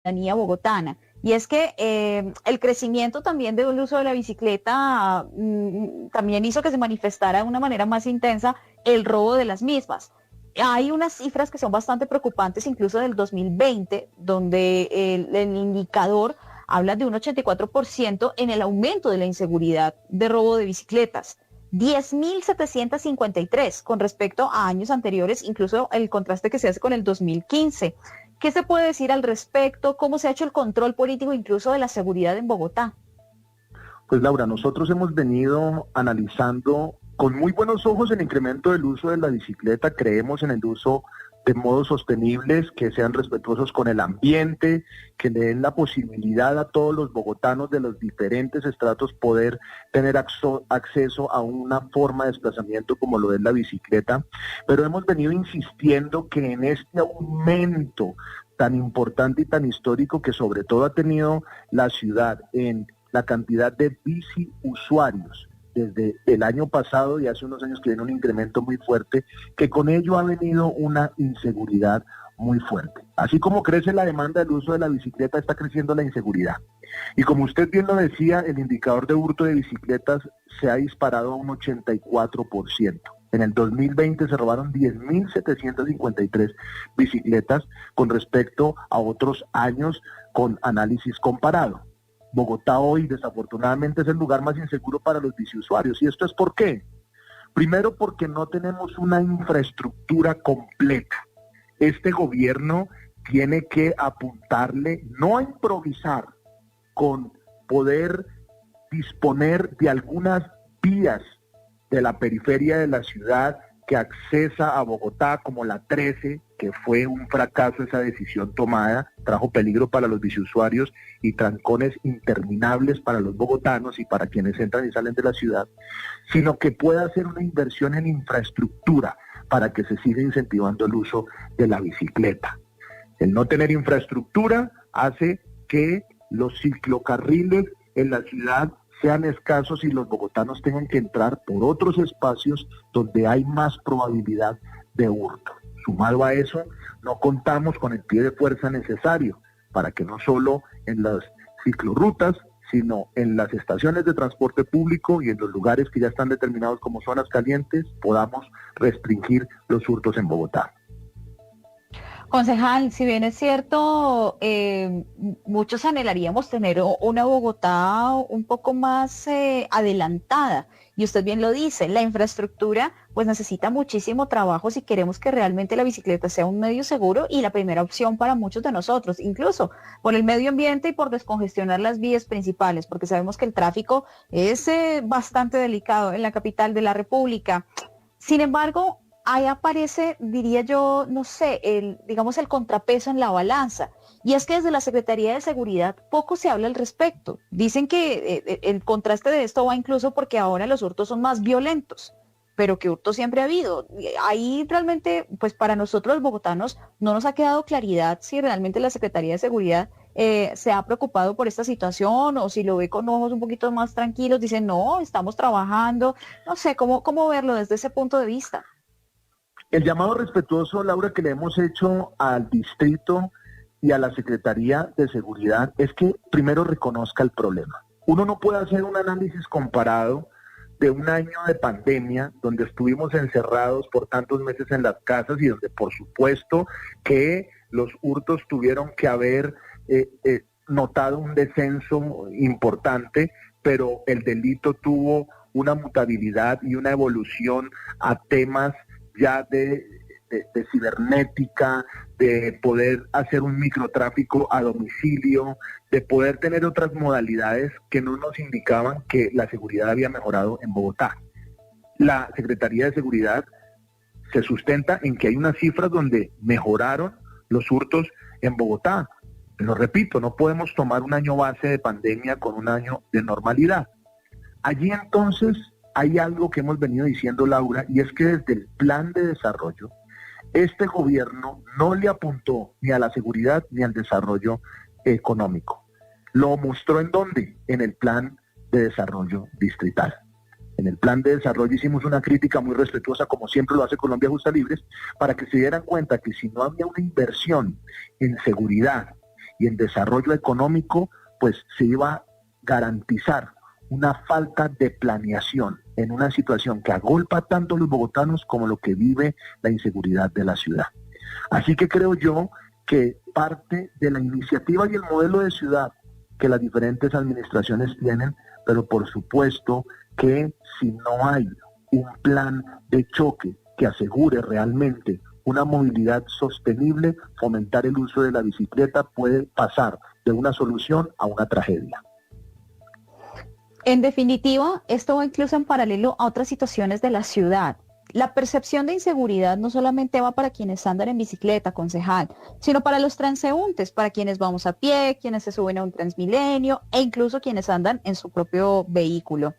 ciudadanía bogotana. Y es que el crecimiento también del uso de la bicicleta también hizo que se manifestara de una manera más intensa el robo de las mismas. Hay unas cifras que son bastante preocupantes, incluso del 2020, donde el indicador habla de un 84% en el aumento de la inseguridad de robo de bicicletas. 10.753 con respecto a años anteriores, incluso el contraste que se hace con el 2015. ¿Qué se puede decir al respecto? ¿Cómo se ha hecho el control político incluso de la seguridad en Bogotá? Pues Laura, nosotros hemos venido analizando con muy buenos ojos el incremento del uso de la bicicleta. Creemos en el uso de modos sostenibles que sean respetuosos con el ambiente, que le den la posibilidad a todos los bogotanos de los diferentes estratos poder tener acceso a una forma de desplazamiento como lo es la bicicleta. Pero hemos venido insistiendo que en este aumento tan importante y tan histórico que sobre todo ha tenido la ciudad en la cantidad de bici usuarios desde el año pasado y hace unos años que viene un incremento muy fuerte, que con ello ha venido una inseguridad muy fuerte. Así como crece la demanda del uso de la bicicleta, está creciendo la inseguridad. Y como usted bien lo decía, el indicador de hurto de bicicletas se ha disparado a un 84%. En el 2020 se robaron 10.753 bicicletas con respecto a otros años con análisis comparado. Bogotá hoy desafortunadamente es el lugar más inseguro para los biciusuarios. ¿Y esto es por qué? Primero porque no tenemos una infraestructura completa. Este gobierno tiene que apuntarle, no a improvisar, con poder disponer de algunas vías de la periferia de la ciudad que accesa a Bogotá, como la 13, que fue un fracaso esa decisión tomada, trajo peligro para los biciusuarios y trancones interminables para los bogotanos y para quienes entran y salen de la ciudad, sino que pueda hacer una inversión en infraestructura para que se siga incentivando el uso de la bicicleta. El no tener infraestructura hace que los ciclocarriles en la ciudad sean escasos y los bogotanos tengan que entrar por otros espacios donde hay más probabilidad de hurto. Sumado a eso, no contamos con el pie de fuerza necesario para que no solo en las ciclorrutas, sino en las estaciones de transporte público y en los lugares que ya están determinados como zonas calientes, podamos restringir los hurtos en Bogotá. Concejal, si bien es cierto, muchos anhelaríamos tener una Bogotá un poco más adelantada, y usted bien lo dice, la infraestructura pues necesita muchísimo trabajo si queremos que realmente la bicicleta sea un medio seguro y la primera opción para muchos de nosotros, incluso por el medio ambiente y por descongestionar las vías principales, porque sabemos que el tráfico es bastante delicado en la capital de la República. Sin embargo, ahí aparece, diría yo, no sé, digamos el contrapeso en la balanza. Y es que desde la Secretaría de Seguridad poco se habla al respecto. Dicen que el contraste de esto va incluso porque ahora los hurtos son más violentos, pero que hurto siempre ha habido. Ahí realmente, pues para nosotros los bogotanos no nos ha quedado claridad si realmente la Secretaría de Seguridad se ha preocupado por esta situación o si lo ve con ojos un poquito más tranquilos, dicen, no, estamos trabajando. No sé, ¿cómo verlo desde ese punto de vista? El llamado respetuoso, Laura, que le hemos hecho al distrito y a la Secretaría de Seguridad es que primero reconozca el problema. Uno no puede hacer un análisis comparado de un año de pandemia donde estuvimos encerrados por tantos meses en las casas y donde por supuesto que los hurtos tuvieron que haber notado un descenso importante, pero el delito tuvo una mutabilidad y una evolución a temas ya de cibernética, de poder hacer un microtráfico a domicilio, de poder tener otras modalidades que no nos indicaban que la seguridad había mejorado en Bogotá. La Secretaría de Seguridad se sustenta en que hay unas cifras donde mejoraron los hurtos en Bogotá. Pero repito, no podemos tomar un año base de pandemia con un año de normalidad. Allí entonces hay algo que hemos venido diciendo, Laura, y es que desde el plan de desarrollo, este gobierno no le apuntó ni a la seguridad ni al desarrollo económico. ¿Lo mostró en dónde? En el plan de desarrollo distrital. En el plan de desarrollo hicimos una crítica muy respetuosa, como siempre lo hace Colombia Justa Libres, para que se dieran cuenta que si no había una inversión en seguridad y en desarrollo económico, pues se iba a garantizar una falta de planeación en una situación que agolpa tanto a los bogotanos como lo que vive la inseguridad de la ciudad. Así que creo yo que parte de la iniciativa y el modelo de ciudad que las diferentes administraciones tienen, pero por supuesto que si no hay un plan de choque que asegure realmente una movilidad sostenible, fomentar el uso de la bicicleta puede pasar de una solución a una tragedia. En definitiva, esto va incluso en paralelo a otras situaciones de la ciudad. La percepción de inseguridad no solamente va para quienes andan en bicicleta, concejal, sino para los transeúntes, para quienes vamos a pie, quienes se suben a un Transmilenio e incluso quienes andan en su propio vehículo.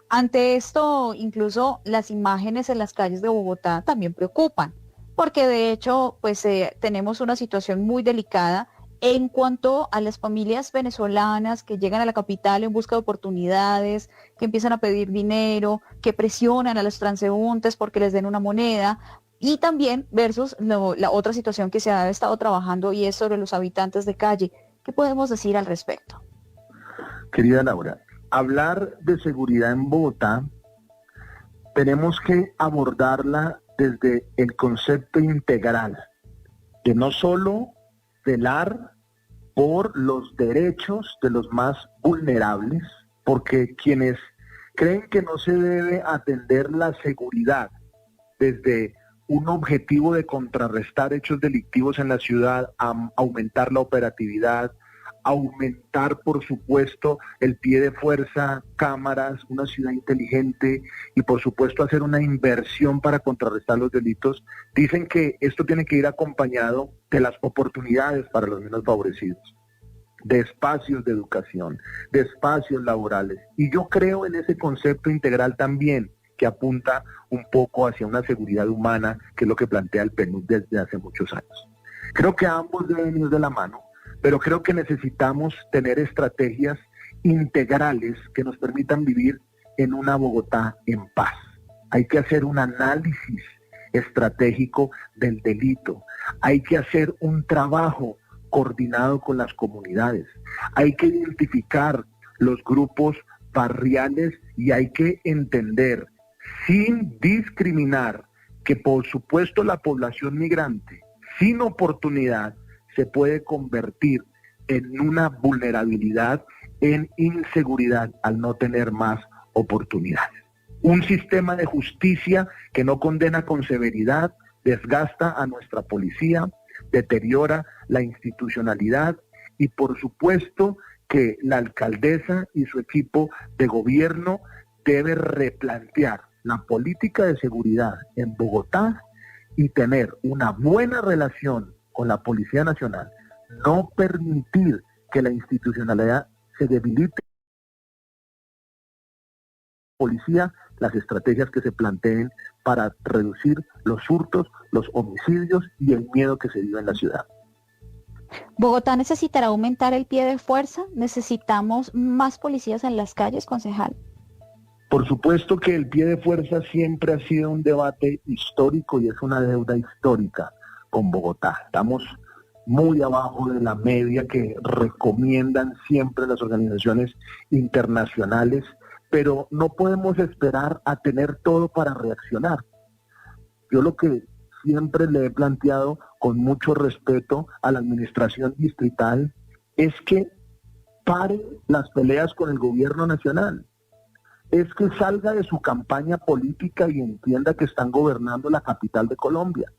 Ante esto, incluso las imágenes en las calles de Bogotá también preocupan, porque de hecho, pues tenemos una situación muy delicada en cuanto a las familias venezolanas que llegan a la capital en busca de oportunidades, que empiezan a pedir dinero, que presionan a los transeúntes porque les den una moneda, y también versus la otra situación que se ha estado trabajando y es sobre los habitantes de calle. ¿Qué podemos decir al respecto? Querida Laura, hablar de seguridad en Bogotá tenemos que abordarla desde el concepto integral, de no solo velar por los derechos de los más vulnerables, porque quienes creen que no se debe atender la seguridad desde un objetivo de contrarrestar hechos delictivos en la ciudad, aumentar la operatividad, aumentar, por supuesto, el pie de fuerza, cámaras, una ciudad inteligente y, por supuesto, hacer una inversión para contrarrestar los delitos, dicen que esto tiene que ir acompañado de las oportunidades para los menos favorecidos, de espacios de educación, de espacios laborales. Y yo creo en ese concepto integral también, que apunta un poco hacia una seguridad humana, que es lo que plantea el PNUD desde hace muchos años. Creo que ambos deben ir de la mano, pero creo que necesitamos tener estrategias integrales que nos permitan vivir en una Bogotá en paz. Hay que hacer un análisis estratégico del delito, hay que hacer un trabajo coordinado con las comunidades, hay que identificar los grupos barriales y hay que entender, sin discriminar, que por supuesto la población migrante, sin oportunidad, se puede convertir en una vulnerabilidad, en inseguridad al no tener más oportunidades. Un sistema de justicia que no condena con severidad, desgasta a nuestra policía, deteriora la institucionalidad y por supuesto que la alcaldesa y su equipo de gobierno debe replantear la política de seguridad en Bogotá y tener una buena relación con la Policía Nacional, no permitir que la institucionalidad se debilite. Policía, las estrategias que se planteen para reducir los hurtos, los homicidios y el miedo que se vive en la ciudad. ¿Bogotá necesitará aumentar el pie de fuerza? ¿Necesitamos más policías en las calles, concejal? Por supuesto que el pie de fuerza siempre ha sido un debate histórico y es una deuda histórica con Bogotá. Estamos muy abajo de la media que recomiendan siempre las organizaciones internacionales, pero no podemos esperar a tener todo para reaccionar. Yo lo que siempre le he planteado con mucho respeto a la administración distrital es que pare las peleas con el gobierno nacional, es que salga de su campaña política y entienda que están gobernando la capital de Colombia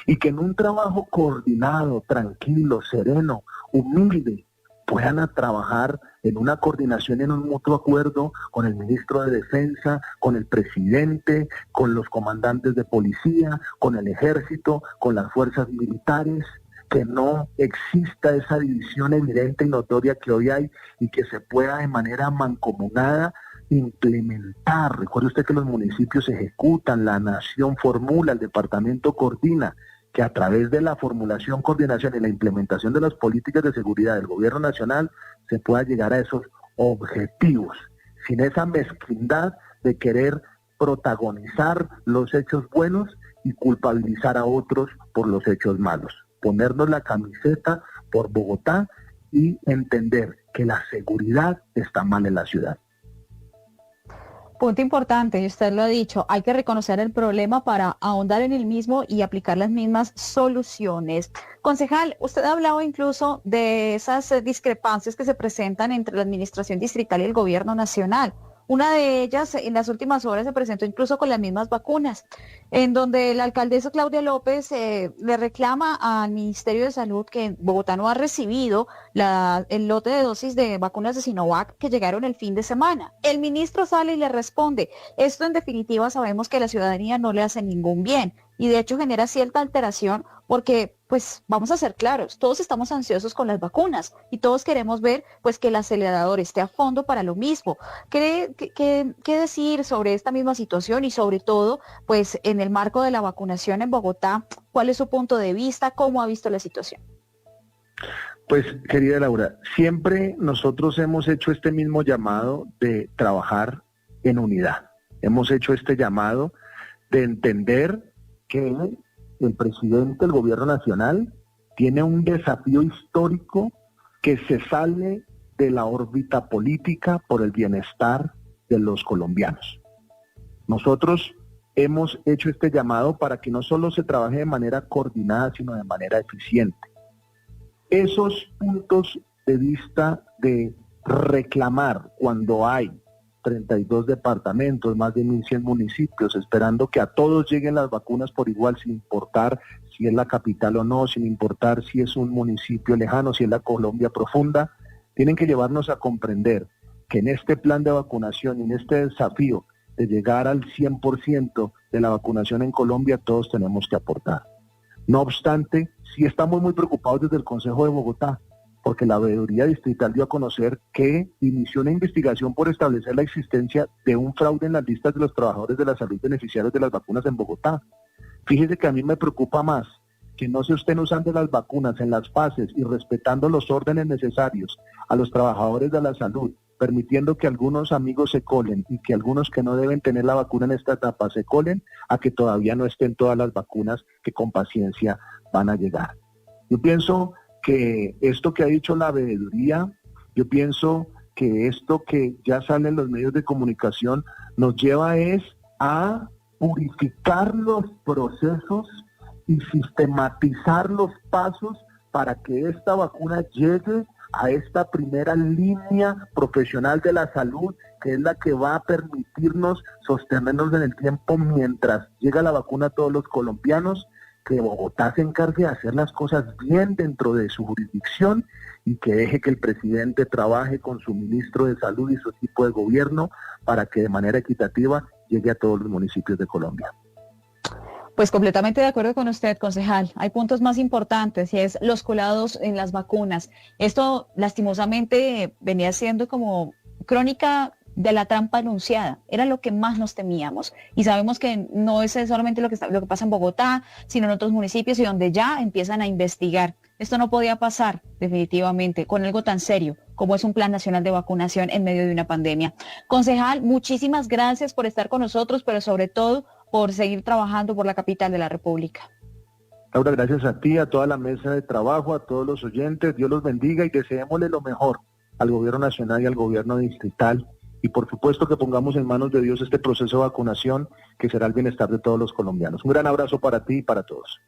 y que en un trabajo coordinado, tranquilo, sereno, humilde, puedan a trabajar en una coordinación, en un mutuo acuerdo con el ministro de Defensa, con el presidente, con los comandantes de policía, con el ejército, con las fuerzas militares, que no exista esa división evidente y notoria que hoy hay y que se pueda de manera mancomunada implementar. Recuerde usted que los municipios ejecutan, la nación formula, el departamento coordina, que a través de la formulación, coordinación y la implementación de las políticas de seguridad del gobierno nacional se pueda llegar a esos objetivos, sin esa mezquindad de querer protagonizar los hechos buenos y culpabilizar a otros por los hechos malos. Ponernos la camiseta por Bogotá y entender que la seguridad está mal en la ciudad. Punto importante, y usted lo ha dicho, hay que reconocer el problema para ahondar en el mismo y aplicar las mismas soluciones. Concejal, usted ha hablado incluso de esas discrepancias que se presentan entre la administración distrital y el gobierno nacional. Una de ellas en las últimas horas se presentó incluso con las mismas vacunas, en donde la alcaldesa Claudia López le reclama al Ministerio de Salud que Bogotá no ha recibido el lote de dosis de vacunas de Sinovac que llegaron el fin de semana. El ministro sale y le responde, esto en definitiva sabemos que a la ciudadanía no le hace ningún bien y de hecho genera cierta alteración porque, pues, vamos a ser claros, todos estamos ansiosos con las vacunas y todos queremos ver, pues, que el acelerador esté a fondo para lo mismo. ¿Qué decir sobre esta misma situación y sobre todo, pues, en el marco de la vacunación en Bogotá? ¿Cuál es su punto de vista? ¿Cómo ha visto la situación? Pues, querida Laura, siempre nosotros hemos hecho este mismo llamado de trabajar en unidad. Hemos hecho este llamado de entender que el presidente del gobierno nacional tiene un desafío histórico que se sale de la órbita política por el bienestar de los colombianos. Nosotros hemos hecho este llamado para que no solo se trabaje de manera coordinada, sino de manera eficiente. Esos puntos de vista de reclamar cuando hay 32 departamentos, más de 1.100 municipios, esperando que a todos lleguen las vacunas por igual, sin importar si es la capital o no, sin importar si es un municipio lejano, si es la Colombia profunda, tienen que llevarnos a comprender que en este plan de vacunación y en este desafío de llegar al 100% de la vacunación en Colombia, todos tenemos que aportar. No obstante, sí estamos muy preocupados desde el Consejo de Bogotá, porque la Veeduría Distrital dio a conocer que inició una investigación por establecer la existencia de un fraude en las listas de los trabajadores de la salud beneficiarios de las vacunas en Bogotá. Fíjese que a mí me preocupa más que no se estén usando las vacunas en las fases y respetando los órdenes necesarios a los trabajadores de la salud, permitiendo que algunos amigos se colen y que algunos que no deben tener la vacuna en esta etapa se colen, a que todavía no estén todas las vacunas que con paciencia van a llegar. Yo pienso que esto que ha dicho la veeduría, yo pienso que esto que ya sale en los medios de comunicación nos lleva es a purificar los procesos y sistematizar los pasos para que esta vacuna llegue a esta primera línea profesional de la salud, que es la que va a permitirnos sostenernos en el tiempo mientras llega la vacuna a todos los colombianos, que Bogotá se encargue de hacer las cosas bien dentro de su jurisdicción y que deje que el presidente trabaje con su ministro de Salud y su equipo de gobierno para que de manera equitativa llegue a todos los municipios de Colombia. Pues completamente de acuerdo con usted, concejal. Hay puntos más importantes y es los colados en las vacunas. Esto lastimosamente venía siendo como crónica de la trampa anunciada, era lo que más nos temíamos y sabemos que no es solamente lo que pasa en Bogotá, sino en otros municipios y donde ya empiezan a investigar. Esto no podía pasar definitivamente con algo tan serio como es un plan nacional de vacunación en medio de una pandemia. Concejal, muchísimas gracias por estar con nosotros, pero sobre todo por seguir trabajando por la capital de la República. Laura, gracias a ti, a toda la mesa de trabajo, a todos los oyentes, Dios los bendiga y deseémosle lo mejor al gobierno nacional y al gobierno distrital. Y por supuesto que pongamos en manos de Dios este proceso de vacunación que será el bienestar de todos los colombianos. Un gran abrazo para ti y para todos.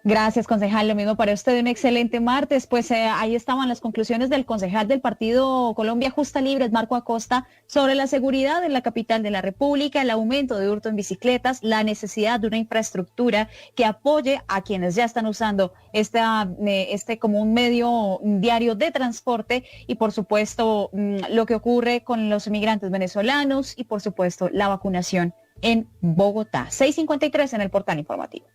Gracias, concejal. Lo mismo para usted, un excelente martes. Pues ahí estaban las conclusiones del concejal del Partido Colombia Justa Libres, Marco Acosta, sobre la seguridad en la capital de la República, el aumento de hurto en bicicletas, la necesidad de una infraestructura que apoye a quienes ya están usando este como un medio diario de transporte y, por supuesto, lo que ocurre con los inmigrantes venezolanos y, por supuesto, la vacunación en Bogotá. 6:53 en el portal informativo.